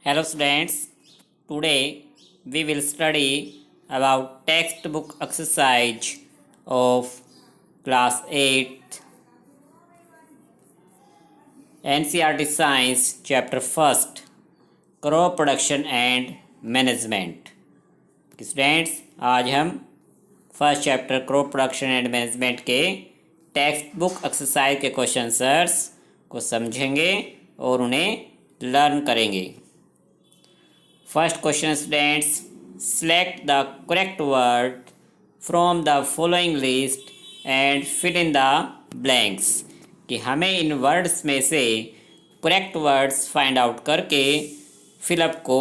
Hello students, today we will study about textbook exercise of class 8 NCERT Science chapter 1st crop production and management। Students आज हम first chapter crop production and management के textbook exercise के question answers को समझेंगे और उन्हें learn करेंगे। First question students, select the correct word from the following list and fill in the blanks, कि हमें इन वर्ड्स में से करेक्ट वर्ड्स फाइंड आउट करके फिलअप को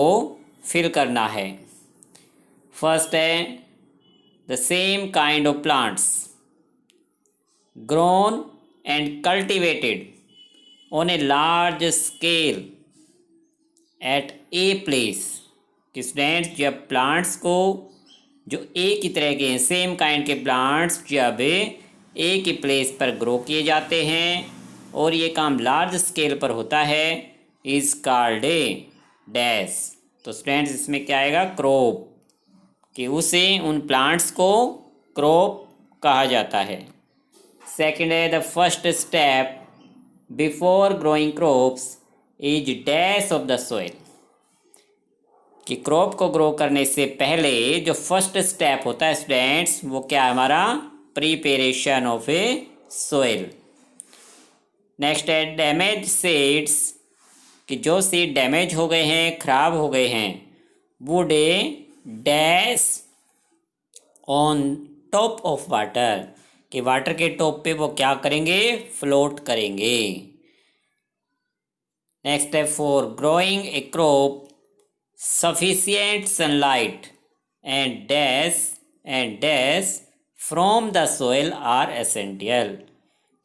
फिल करना है। फर्स्ट है the same kind of plants grown and cultivated on a large scale eight a place. कि स्टूडेंट्स जब प्लांट्स को जो एक ही तरह के सेम काइंड के प्लांट्स जब एक ही प्लेस पर ग्रो किए जाते हैं और ये काम लार्ज स्केल पर होता है इज कॉल्ड ए डैश। तो स्टूडेंट्स इसमें क्या आएगा, क्रॉप, कि उसे उन प्लांट्स को क्रॉप कहा जाता है। सेकंड है the first step before growing crops is dash of the soil, कि क्रॉप को ग्रो करने से पहले जो फर्स्ट स्टेप होता है स्टूडेंट्स वो क्या है हमारा, preparation of A soil. Next है डैमेज सीड्स, कि जो सीड डैमेज हो गए हैं, खराब हो गए हैं, wood a dash on top of water, कि वाटर के टॉप पे वो क्या करेंगे, फ्लोट करेंगे। नेक्स्ट है for growing a crop sufficient sunlight and dash from the soil are essential,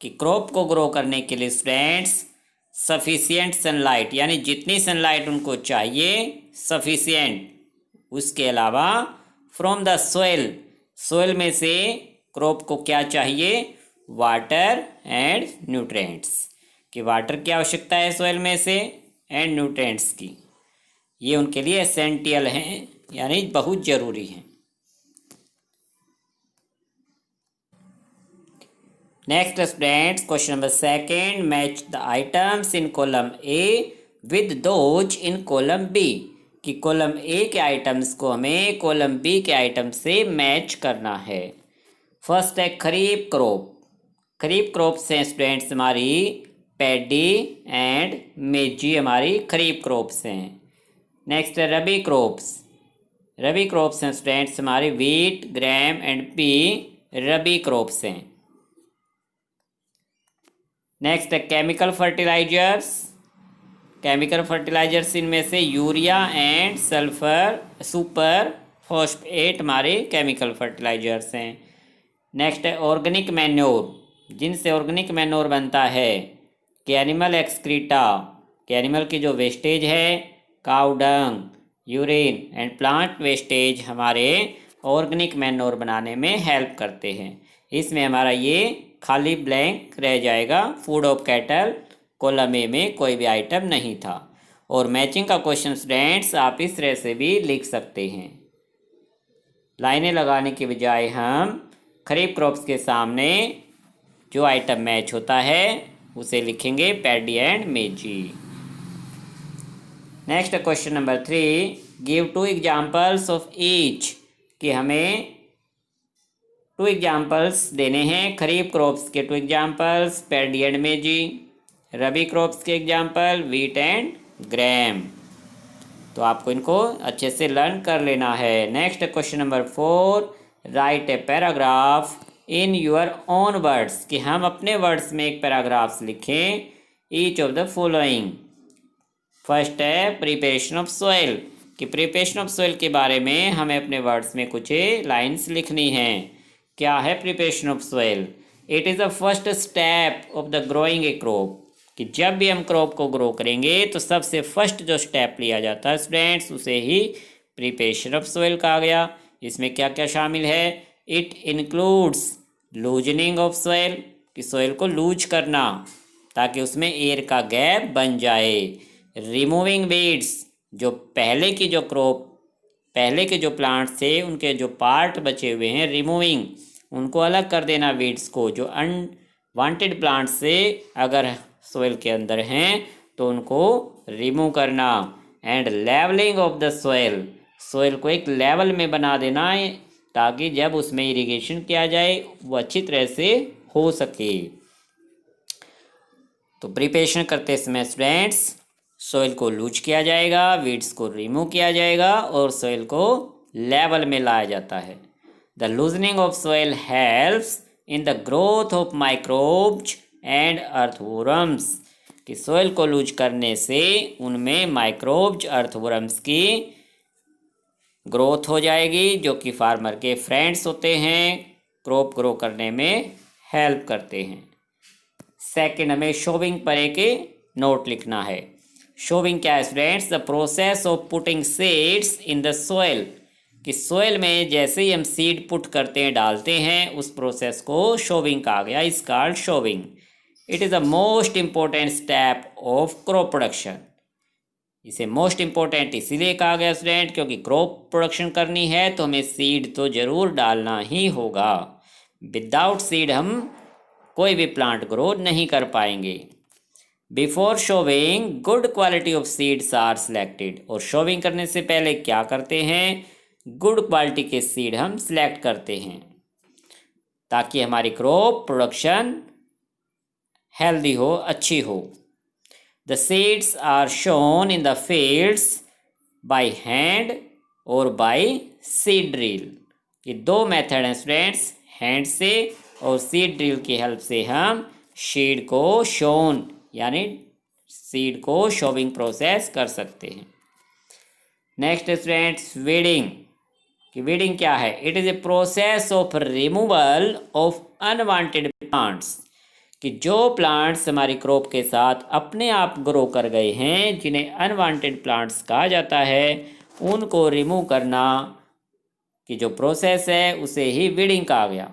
कि क्रॉप को ग्रो करने के लिए स्टूडेंट्स सफिशिएंट सनलाइट यानी जितनी सनलाइट उनको चाहिए सफिशिएंट, उसके अलावा फ्रॉम द सोइल में से क्रॉप को क्या चाहिए, वाटर एंड न्यूट्रिएंट्स, कि वाटर की आवश्यकता है सोइल में से एंड न्यूट्रिएंट्स की, ये उनके लिए एसेंशियल हैं यानी बहुत ज़रूरी हैं। Next students question number second, match the items in column A with those in column B, कि कॉलम ए के आइटम्स को हमें कॉलम बी के आइटम से मैच करना है। फर्स्ट है खरीफ क्रॉप, खरीफ क्रॉप से स्टूडेंट्स हमारी पैडी एंड मेजी हमारी खरीफ क्रॉप्स हैं। नेक्स्ट है रबी क्रॉप्स हैं स्टूडेंट्स हमारी wheat, gram and pea rabi crops हैं। नेक्स्ट है केमिकल फर्टिलाइजर्स इनमें से यूरिया एंड सुपर फॉस्फेट हमारे केमिकल फर्टिलाइजर्स हैं। नेक्स्ट है ऑर्गेनिक मैन्योर, जिनसे ऑर्गेनिक मैन्योर बनता है कि एनिमल एक्सक्रीटा, कि एनिमल की जो वेस्टेज है, cow dung, urine and plant wastage हमारे ऑर्गेनिक मैन्योर बनाने में हेल्प करते हैं। इसमें हमारा ये खाली ब्लैंक रह जाएगा, food of cattle column A में कोई भी आइटम नहीं था। और मैचिंग का क्वेश्चन स्टूडेंट्स आप इस तरह से भी लिख सकते हैं, लाइनें लगाने के बजाय हम खरीफ क्रॉप्स के सामने जो आइटम मैच होता है उसे लिखेंगे पैडी एंड मेजी। Next question number 3, give 2 examples of each, कि हमें 2 एग्जाम्पल्स देने हैं खरीफ क्रॉप्स के 2 एग्जाम्पल्स पैडी एंड मेजी, रबी क्रॉप्स के एग्जाम्पल व्हीट एंड ग्राम। तो आपको इनको अच्छे से लर्न कर लेना है। Next question number 4, right a paragraph in your own words, कि हम अपने वर्ड्स में एक पैराग्राफ्स लिखें each of the following. First है प्रिपरेशन ऑफ सोइल, कि प्रिपरेशन ऑफ सोइल के बारे में हमें अपने वर्ड्स में कुछ लाइन्स लिखनी हैं। क्या है preparation of soil, it is the first step of the growing a crop, कि जब भी हम क्रॉप को ग्रो करेंगे तो सबसे फर्स्ट जो स्टेप लिया जाता है स्टूडेंट्स उसे ही प्रिपरेशन ऑफ सोइल कहा गया। इसमें क्या क्या शामिल है, it includes loosening of soil, कि सोइल को लूज करना ताकि उसमें एयर का गैप बन जाए, रिमूविंग वीड्स, जो पहले के जो प्लांट्स थे उनके जो पार्ट बचे हुए हैं, रिमूविंग, उनको अलग कर देना वीड्स को, जो अनवांटेड प्लांट्स से अगर सोइल के अंदर हैं तो उनको रिमूव करना। And levelling of the soil को एक लेवल में बना देना है, ताकि जब उसमें इरिगेशन किया जाए वो अच्छी तरह से हो सके। तो प्रिपरेशन करते समय स्टूडेंट्स सोइल को लूज किया जाएगा, वीड्स को रिमूव किया जाएगा और सोइल को लेवल में लाया जाता है। The loosening of soil helps in the growth of microbes and earthworms, कि सोइल को लूज करने से उनमें माइक्रोब्स, अर्थवॉर्म्स की ग्रोथ हो जाएगी, जो कि फार्मर के फ्रेंड्स होते हैं, क्रॉप ग्रो करने में हेल्प करते हैं। सेकंड, हमें शोविंग पर एक नोट लिखना है। शोविंग क्या है students? The process of putting seeds in the soil, कि सोइल में जैसे ही हम सीड पुट करते हैं, डालते हैं, उस प्रोसेस को शोविंग कहा गया, is called showing. It is the most important step of crop production. इसे मोस्ट इम्पोर्टेंट इसीलिए कहा गया स्टूडेंट, क्योंकि क्रॉप प्रोडक्शन करनी है तो हमें सीड तो ज़रूर डालना ही होगा। विदाउट सीड हम कोई भी प्लांट ग्रो नहीं कर पाएंगे। Before sowing good quality of seeds are selected, और शोविंग करने से पहले क्या करते हैं? गुड क्वालिटी के सीड हम सिलेक्ट करते हैं, ताकि हमारी क्रॉप प्रोडक्शन हेल्दी हो, अच्छी हो। The seeds are sown in the fields by hand और बाय सीड ड्रिल। ये दो मेथड हैं स्टूडेंट्स, हैंड से और सीड ड्रिल की हेल्प से हम सीड को शोन यानी सीड को शोविंग प्रोसेस कर सकते हैं। नेक्स्ट स्टूडेंट्स, वीडिंग, कि वीडिंग क्या है? It is a process of removal of unwanted plants, कि जो प्लांट्स हमारी क्रॉप के साथ अपने आप ग्रो कर गए हैं, जिन्हें अनवांटेड प्लांट्स कहा जाता है, उनको रिमूव करना की जो प्रोसेस है उसे ही वीडिंग कहा गया।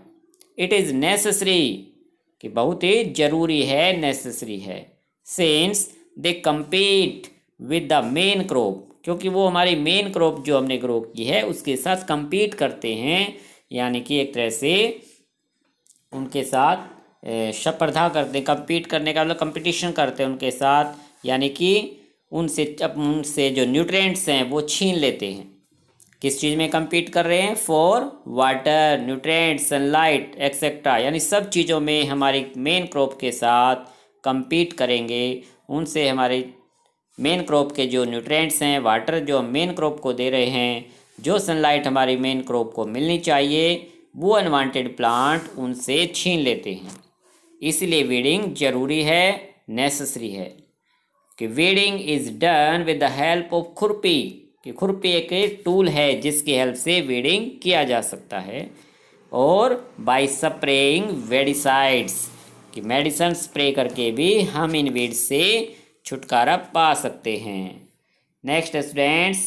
इट इज़ नेसेसरी, कि बहुत ही ज़रूरी है, नेसेसरी है, since they compete with the main crop, क्योंकि वो हमारी मेन क्रॉप जो हमने ग्रो की है उसके साथ कम्पीट करते हैं, यानी कि एक तरह से उनके साथ स्पर्धा करते हैं। कम्पीट करने का मतलब कंपटीशन करते हैं उनके साथ, यानी कि उनसे जो न्यूट्रिएंट्स हैं वो छीन लेते हैं। किस चीज़ में कम्पीट कर रहे हैं? For water, nutrient, sunlight etcetera, यानी सब चीज़ों में हमारी मेन क्रॉप के साथ कम्पीट करेंगे। उनसे हमारे मेन क्रॉप के जो न्यूट्रिएंट्स हैं, वाटर जो हम मेन क्रॉप को दे रहे हैं, जो सनलाइट हमारी मेन क्रॉप को मिलनी चाहिए, वो अनवांटेड प्लांट उनसे छीन लेते हैं। इसलिए वीडिंग ज़रूरी है, नेसेसरी है। कि weeding is done with the help of खुरपी, कि खुरपी एक टूल है जिसकी हेल्प से वीडिंग किया जा सकता है, और बाय स्प्रेइंग वेडिसाइड्स, कि मेडिसन स्प्रे करके भी हम इन वीड्स से छुटकारा पा सकते हैं। Next students,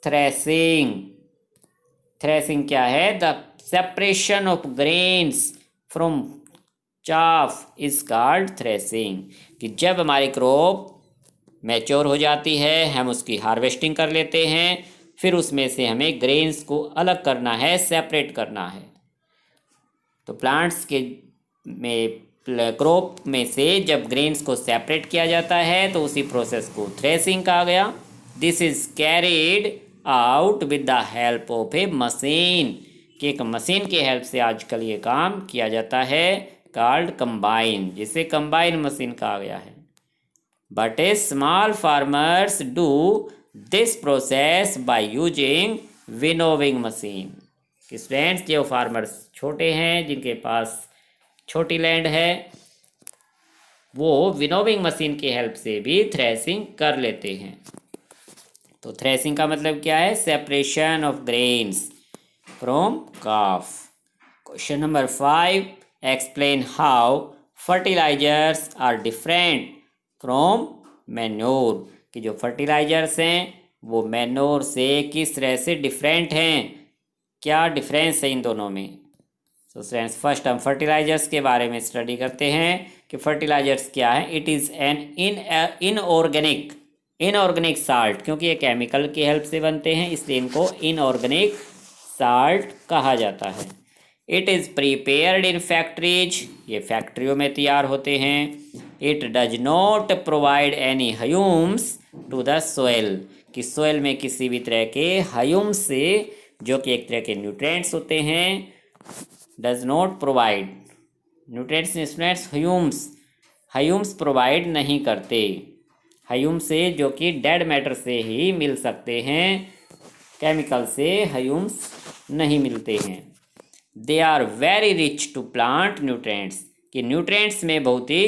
threshing. थ्रेसिंग क्या है? The separation of grains from chaff is called threshing, कि जब हमारी क्रॉप मैच्योर हो जाती है, हम उसकी हार्वेस्टिंग कर लेते हैं, फिर उसमें से हमें ग्रेन्स को अलग करना है, सेपरेट करना है। तो प्लांट्स के में क्रॉप में से जब ग्रेन्स को सेपरेट किया जाता है तो उसी प्रोसेस को थ्रेसिंग कहा गया। This is carried out with the help of A machine, कि एक मशीन की हेल्प से आजकल ये काम किया जाता है, कॉल्ड कंबाइन, जिसे कंबाइन मशीन कहा गया है। But A small farmers do this process by using winnowing machine, कि स्टूडेंट्स जो फार्मर्स छोटे हैं, जिनके पास छोटी लैंड है, वो विनोविंग मशीन की हेल्प से भी थ्रेसिंग कर लेते हैं। तो थ्रेसिंग का मतलब क्या है? Separation of grains from chaff. Question number 5, explain how fertilisers are different from manure, कि जो फर्टिलाइजर्स हैं वो मैन्योर से किस तरह से डिफरेंट हैं, क्या डिफरेंस है इन दोनों में। तो फ्रेंड्स, फर्स्ट हम फर्टिलाइजर्स के बारे में स्टडी करते हैं कि फर्टिलाइजर्स क्या है। It is an inorganic inorganic salt, क्योंकि ये केमिकल की हेल्प से बनते हैं इसलिए इनको इनऑर्गेनिक साल्ट कहा जाता है। It is prepared in factories, ये फैक्ट्रियों में तैयार होते हैं। It does not provide any humus to the soil, कि सोयल में किसी भी तरह के ह्यूम्स से, जो कि एक तरह के न्यूट्रिएंट्स होते हैं, does not provide, nutrients Hume's provide नहीं करते। ह्यूम से जो कि डेड मैटर से ही मिल सकते हैं, केमिकल से ह्यूम्स नहीं मिलते हैं। They are very rich to plant nutrients, कि न्यूट्रिएंट्स में बहुत ही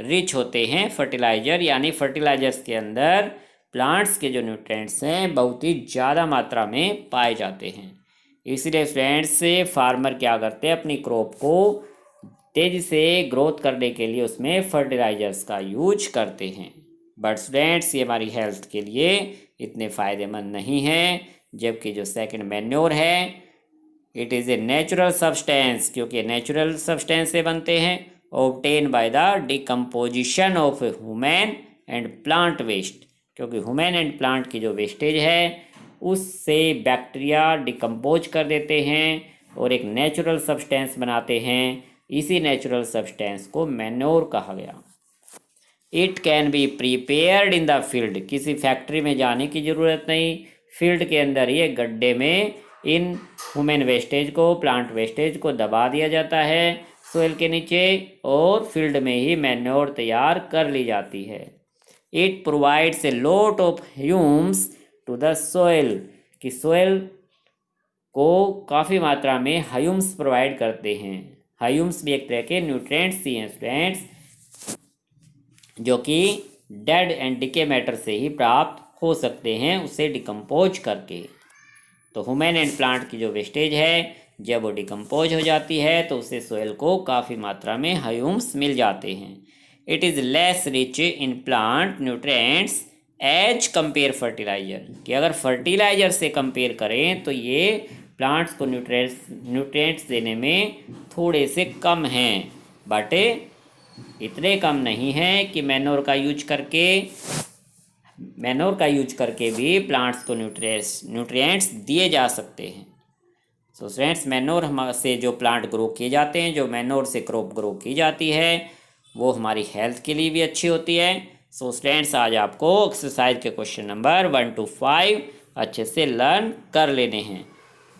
रिच होते हैं फर्टिलाइजर, यानी फर्टिलाइजर्स के अंदर प्लांट्स के जो न्यूट्रिएंट्स हैं बहुत ही ज़्यादा मात्रा में पाए जाते हैं। इसलिए फ्रेंड्स फार्मर क्या करते हैं, अपनी क्रॉप को तेज़ी से ग्रोथ करने के लिए उसमें फर्टिलाइजर्स का यूज करते हैं। बट स्टूडेंट्स ये हमारी हेल्थ के लिए इतने फ़ायदेमंद नहीं हैं। जबकि जो सेकंड मैन्योर है, it is a natural substance, क्योंकि नेचुरल सब्सटेंस से बनते हैं, obtain by the decomposition of human and plant waste, क्योंकि ह्यूमन एंड प्लांट की जो वेस्टेज है उससे बैक्टीरिया डिकम्पोज कर देते हैं और एक नेचुरल सब्सटेंस बनाते हैं। इसी नेचुरल सब्सटेंस को मैन्योर कहा गया। It can be prepared in the field, किसी फैक्ट्री में जाने की ज़रूरत नहीं, फील्ड के अंदर ही गड्ढे में इन ह्यूमन वेस्टेज को, प्लांट वेस्टेज को दबा दिया जाता है सोइल के नीचे और फील्ड में ही मैन्योर तैयार कर ली जाती है। It provides a lot of humus to the soil, कि सोइल को काफ़ी मात्रा में ह्यूम्स प्रोवाइड करते हैं। ह्यूम्स भी एक तरह के न्यूट्रिएंट्स ही हैं स्टूडेंट्स, जो कि डेड एंड डिके मैटर से ही प्राप्त हो सकते हैं उसे डिकम्पोज करके। तो ह्यूमन एंड प्लांट की जो वेस्टेज है जब वो डिकम्पोज हो जाती है तो उससे सोइल को काफ़ी मात्रा में ह्यूम्स मिल जाते हैं। It is less rich in plant nutrients as compare fertiliser, कि अगर फर्टिलाइजर से कंपेयर करें तो ये प्लांट्स को न्यूट्रिएंट्स देने में थोड़े से कम हैं, बट इतने कम नहीं हैं कि मैन्योर का यूज करके भी प्लांट्स को न्यूट्रिएंट्स दिए जा सकते हैं। सो फ्रेंड्स मैन्योर से जो प्लांट ग्रो किए जाते हैं, जो मैन्योर से क्रॉप ग्रो की जाती है, वो हमारी हेल्थ के लिए भी अच्छी होती है। सो स्टूडेंट्स आज आपको एक्सरसाइज के क्वेश्चन नंबर 1 to 5 अच्छे से लर्न कर लेने हैं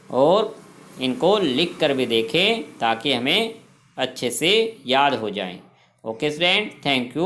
और इनको लिख कर भी देखें ताकि हमें अच्छे से याद हो जाएं। Okay student, thank you.